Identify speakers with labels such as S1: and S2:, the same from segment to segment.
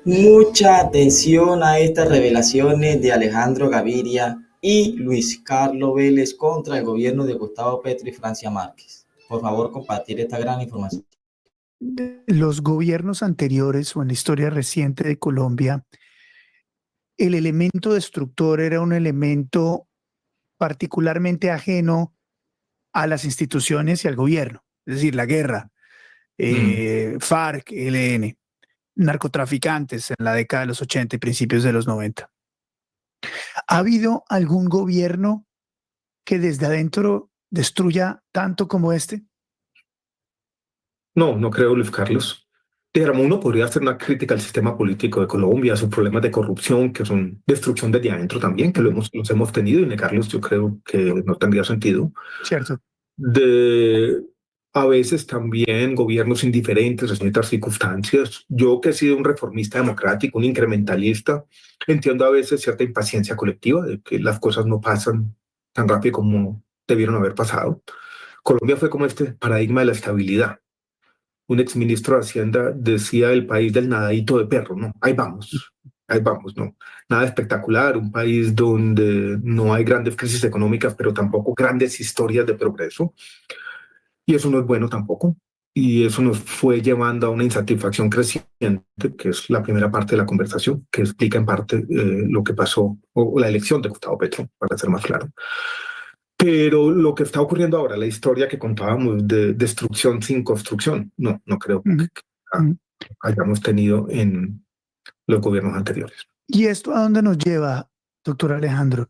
S1: Mucha atención a estas revelaciones de Alejandro Gaviria y Luis Carlos Vélez contra el gobierno de Gustavo Petro y Francia Márquez. Por favor, compartir esta gran información.
S2: Los gobiernos anteriores o en la historia reciente de Colombia, el elemento destructor era un elemento particularmente ajeno a las instituciones y al gobierno, es decir, la guerra, FARC, ELN, narcotraficantes en la década de los 80 y principios de los 90. ¿Ha habido algún gobierno que desde adentro destruya tanto como este?
S3: No, no creo, Luis Carlos. Dijéramos, uno podría hacer una crítica al sistema político de Colombia, a sus problemas de corrupción, que son destrucción desde adentro también, que los hemos tenido, y negarlos yo creo que no tendría sentido.
S2: Cierto.
S3: De a veces también gobiernos indiferentes en ciertas circunstancias. Yo, que he sido un reformista democrático, un incrementalista, entiendo a veces cierta impaciencia colectiva de que las cosas no pasan tan rápido como debieron haber pasado. Colombia fue como este paradigma de la estabilidad. Un exministro de Hacienda decía el país del nadadito de perro, ¿no? Ahí vamos, ¿no? Nada espectacular, un país donde no hay grandes crisis económicas, pero tampoco grandes historias de progreso. Y eso no es bueno tampoco. Y eso nos fue llevando a una insatisfacción creciente, que es la primera parte de la conversación, que explica en parte lo que pasó, o la elección de Gustavo Petro, para ser más claro. Pero lo que está ocurriendo ahora, la historia que contábamos de destrucción sin construcción, no creo que hayamos tenido en los gobiernos anteriores.
S2: ¿Y esto a dónde nos lleva, doctor Alejandro?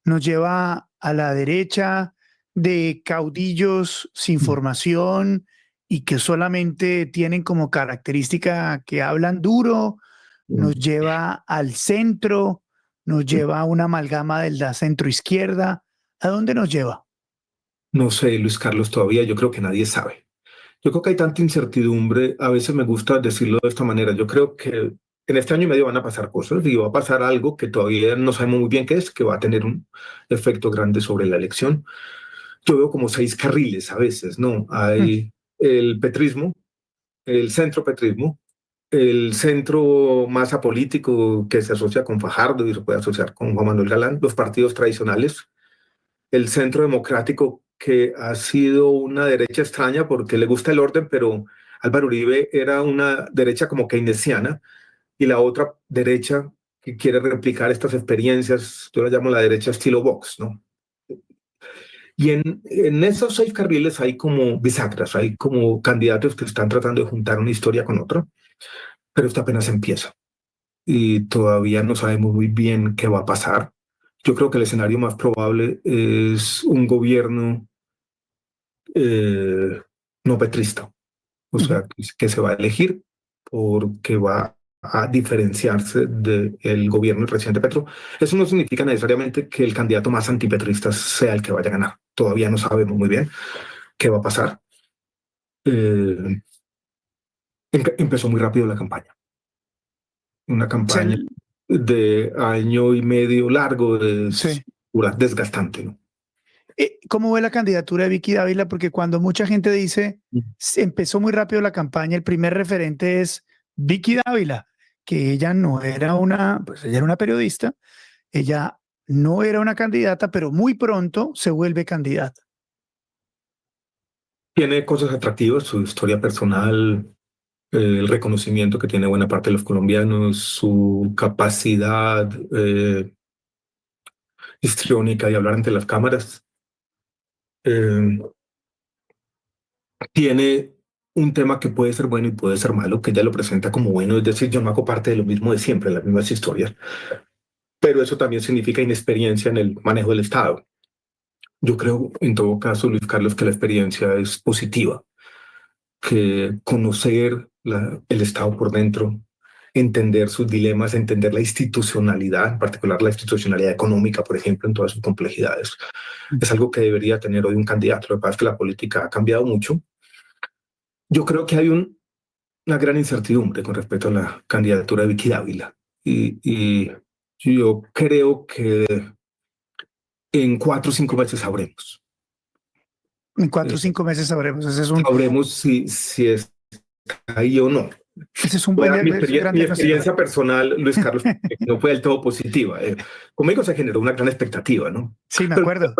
S2: Nos lleva a la derecha de caudillos sin formación y que solamente tienen como característica que hablan duro, nos lleva al centro, nos lleva a una amalgama de la centroizquierda. ¿A dónde nos lleva?
S3: No sé, Luis Carlos, todavía yo creo que nadie sabe. Yo creo que hay tanta incertidumbre, a veces me gusta decirlo de esta manera, yo creo que en este año y medio van a pasar cosas y va a pasar algo que todavía no sabemos muy bien qué es, que va a tener un efecto grande sobre la elección. Yo veo como 6 carriles a veces, ¿no? Hay el petrismo, el centro-petrismo, el centro más apolítico que se asocia con Fajardo y se puede asociar con Juan Manuel Galán, los partidos tradicionales, el centro democrático, que ha sido una derecha extraña porque le gusta el orden, pero Álvaro Uribe era una derecha como keynesiana, y la otra derecha que quiere replicar estas experiencias, yo la llamo la derecha estilo Vox, ¿no? Y en esos 6 carriles hay como bisagras, hay como candidatos que están tratando de juntar una historia con otra, pero esto apenas empieza y todavía no sabemos muy bien qué va a pasar. Yo creo que el escenario más probable es un gobierno no petrista, o sea, que se va a elegir porque va a diferenciarse del gobierno del presidente Petro. Eso no significa necesariamente que el candidato más antipetrista sea el que vaya a ganar. Todavía no sabemos muy bien qué va a pasar. Empezó muy rápido la campaña. Una campaña de año y medio largo,
S2: Sí.
S3: desgastante, ¿no?
S2: ¿Cómo ve la candidatura de Vicky Dávila? Porque cuando mucha gente dice se empezó muy rápido la campaña, el primer referente es Vicky Dávila, que ella no era pues ella era una periodista, ella no era una candidata, pero muy pronto se vuelve candidata.
S3: Tiene cosas atractivas, su historia personal, el reconocimiento que tiene buena parte de los colombianos, su capacidad histriónica de hablar ante las cámaras. Tiene un tema que puede ser bueno y puede ser malo, que ella lo presenta como bueno, es decir, yo no hago parte de lo mismo de siempre, las mismas historias, pero eso también significa inexperiencia en el manejo del Estado. Yo creo, en todo caso, Luis Carlos, que la experiencia es positiva, que conocer el Estado por dentro, entender sus dilemas, entender la institucionalidad, en particular la institucionalidad económica, por ejemplo, en todas sus complejidades, es algo que debería tener hoy un candidato. Lo que pasa es que la política ha cambiado mucho. Yo creo que hay una gran incertidumbre con respecto a la candidatura de Vicky Dávila, y yo creo que en 4 o 5 meses sabremos.
S2: En 4 o 5 meses sabremos. Ese es
S3: Sabremos si es ahí o no.
S2: Ese es un
S3: Voy a
S2: buen,
S3: dar mi,
S2: es un gran
S3: mi
S2: diagnóstico.
S3: experiencia personal, Luis Carlos, que no fue del todo positiva. Conmigo se generó una gran expectativa, ¿no?
S2: Sí, me
S3: Pero,
S2: acuerdo.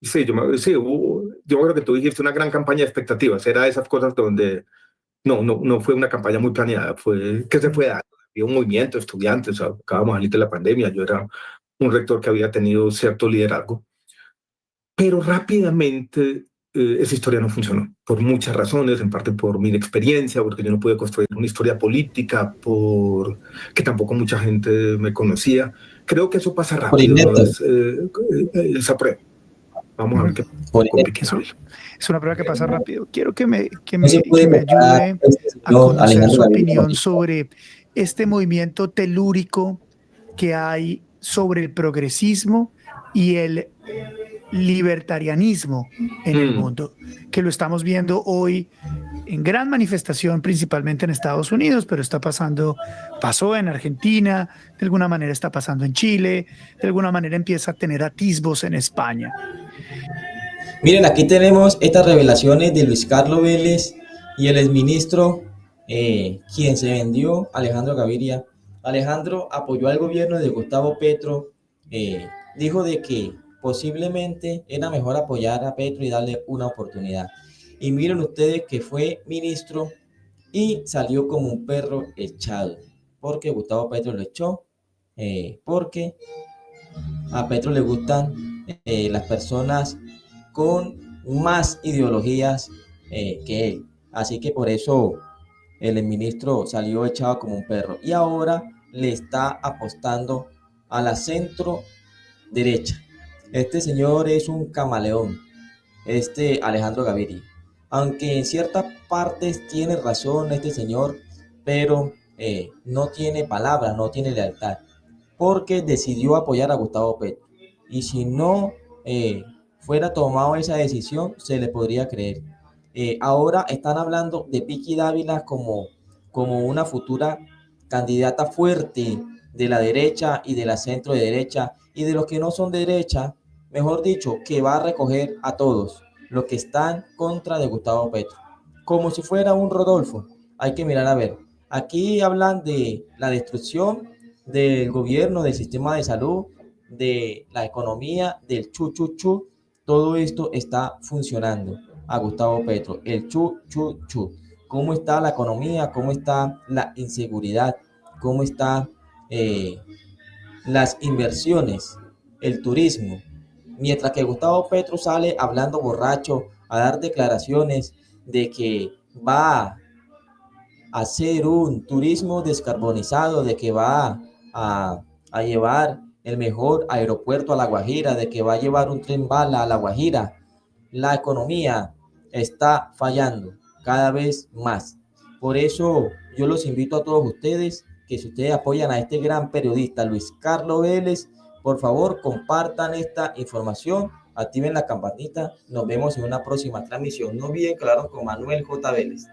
S3: sí, yo creo que tú dijiste una gran campaña de expectativas. Era de esas cosas donde no fue una campaña muy planeada, fue que se fue dando. Había un movimiento de estudiantes, acabamos de salir de la pandemia, yo era un rector que había tenido cierto liderazgo, pero rápidamente esa historia no funcionó, por muchas razones, en parte por mi inexperiencia, porque yo no pude construir una historia política, por que tampoco mucha gente me conocía. Creo que eso pasa
S1: Por
S3: rápido,
S1: inepto.
S3: esa prueba. Vamos a ver
S2: Ujú.
S3: qué
S1: Por
S3: con
S1: inepto.
S3: Vicky
S2: Es,
S3: Gabriel.
S2: es una prueba que pasa rápido. Quiero
S1: No se
S2: que
S1: puede
S2: me
S1: comparar
S2: ayude
S1: este
S2: a
S1: señor
S2: conocer
S1: Alejandro
S2: su
S1: Gaviria con
S2: opinión sobre este movimiento telúrico que hay sobre el progresismo y el libertarianismo en el
S3: Mm,
S2: mundo, que lo estamos viendo hoy en gran manifestación, principalmente en Estados Unidos, pero pasó en Argentina, de alguna manera está pasando en Chile, de alguna manera empieza a tener atisbos en España.
S1: Miren, aquí tenemos estas revelaciones de Luis Carlos Vélez y el exministro, quien se vendió, Alejandro Gaviria. Alejandro apoyó al gobierno de Gustavo Petro, dijo de que posiblemente era mejor apoyar a Petro y darle una oportunidad. Y miren ustedes que fue ministro y salió como un perro echado, porque Gustavo Petro lo echó, porque a Petro le gustan las personas con más ideologías que él. Así que por eso el ministro salió echado como un perro y ahora le está apostando a la centro derecha. Este señor es un camaleón, este Alejandro Gaviria. Aunque en ciertas partes tiene razón este señor, pero no tiene palabras, no tiene lealtad, porque decidió apoyar a Gustavo Petro. Y si no fuera tomado esa decisión, se le podría creer. Ahora están hablando de Vicky Dávila como una futura candidata fuerte de la derecha y de la centro de derecha y de los que no son de derecha, mejor dicho, que va a recoger a todos los que están contra de Gustavo Petro, como si fuera un Rodolfo. Hay que mirar a ver. Aquí hablan de la destrucción del gobierno, del sistema de salud, de la economía, del chu chu chu. Todo esto está funcionando a Gustavo Petro. El chu chu chu. ¿Cómo está la economía? ¿Cómo está la inseguridad? ¿Cómo está eh, las inversiones? El turismo. Mientras que Gustavo Petro sale hablando borracho a dar declaraciones de que va hacer un turismo descarbonizado, de que va a llevar el mejor aeropuerto a La Guajira, de que va a llevar un tren bala a La Guajira. La economía está fallando cada vez más. Por eso yo los invito a todos ustedes que si ustedes apoyan a este gran periodista Luis Carlos Vélez, por favor compartan esta información, activen la campanita, nos vemos en una próxima transmisión. No olviden que hablaron con Manuel J. Vélez.